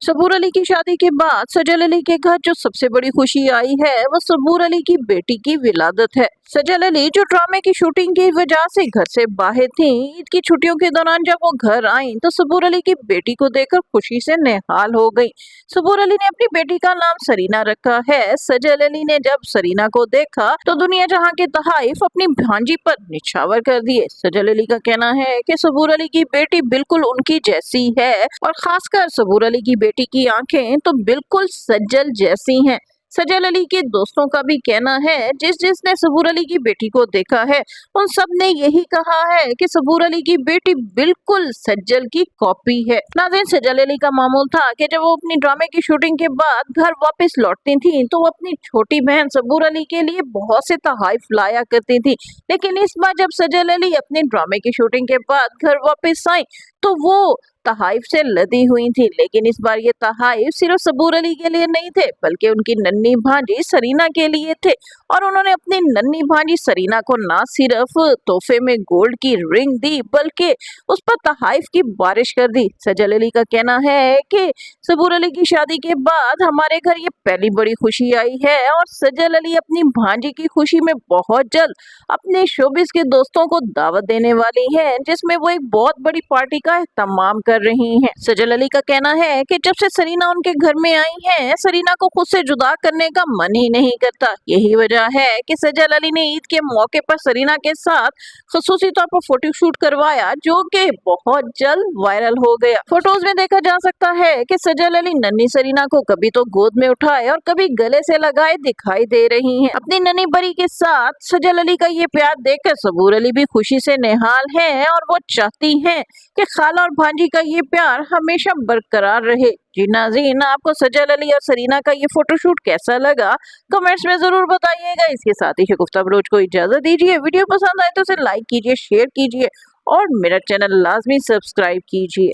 सबूर अली की शादी के बाद सजल अली के घर जो सबसे बड़ी खुशी आई है वो सबूर अली की बेटी की विलादत है। सजल अली जो ड्रामे की शूटिंग की वजह से घर से बाहर थीं, ईद की छुट्टियों के दौरान जब वो घर आईं तो सबूर अली की बेटी को देखकर खुशी से नेहाल हो गईं। सबूर अली ने अपनी बेटी का नाम सरीना रखा है। सजल अली ने जब सरीना को देखा तो दुनिया जहां के तहाइफ अपनी भांजी पर निछावर कर दिए। सजल अली का कहना है कि सबूर अली की बेटी बिल्कुल उनकी जैसी है और खासकर सबूर अली की बेटी की आंखें तो बिल्कुल सज्जल जैसी हैं। सजल अली के दोस्तों का भी कहना है जिसने सबूर अली की बेटी को देखा है उन सब ने यही कहा है कि सबूर अली की बेटी बिल्कुल सज्जल की कॉपी है। नाज़रीन, सजल अली का मामूल था कि जब वो अपनी ड्रामे की शूटिंग के बाद घर वापस लौटती थी तो वो अपनी छोटी बहन सबूर अली के लिए बहुत से तोहफे लाया करती थी। लेकिन इस बार जब सजल अली अपनी ड्रामे की शूटिंग के बाद घर वापस आई तो वो तहाइफ से लदी हुई थी। लेकिन इस बार ये तहाइफ सिर्फ सबूर अली के लिए नहीं थे बल्कि उनकी नन्ही भांजी सरीना के लिए थे। और उन्होंने अपनी नन्ही भांजी सरीना को ना सिर्फ तोहफे में गोल्ड की रिंग दी बल्कि उस पर तहाइफ की बारिश कर दी। सजल अली का कहना है कि सबूर अली की शादी के बाद हमारे घर ये पहली बड़ी खुशी आई है और सजल अली अपनी भांजी की खुशी में बहुत जल्द अपने शोबिस के दोस्तों को दावत देने वाली हैं, जिसमें वो एक बहुत बड़ी पार्टी का एहतमाम कर रही हैं। सजल अली का कहना है कि जब से सरीना उनके घर में आई है, सरीना को खुद से जुदा करने का मन ही नहीं करता। यही वजह है कि सजल अली ने ईद के मौके पर सरीना के साथ खसूसी तौर पर फोटो शूट करवाया, जो कि बहुत जल्द वायरल हो गया। फोटोज में देखा जा सकता है कि सजल अली नन्ही सरीना को कभी तो गोद में उठाए और कभी गले से लगाए दिखाई दे रही हैं। अपनी नन्ही बरी के साथ सजल अली का ये प्यार देखकर सबूर अली भी खुशी से निहाल हैं और वो चाहती हैं कि खाला और भांजी का ये प्यार हमेशा बरकरार रहे। जी नाज़रीन, आपको सजल अली और सरीना का ये फोटोशूट कैसा लगा कमेंट्स में जरूर बताइएगा। इसके साथ ही शगुफ्ता बलोच को इजाजत दीजिए। वीडियो पसंद आए तो उसे लाइक कीजिए, शेयर कीजिए और मेरा चैनल लाजमी सब्सक्राइब कीजिए।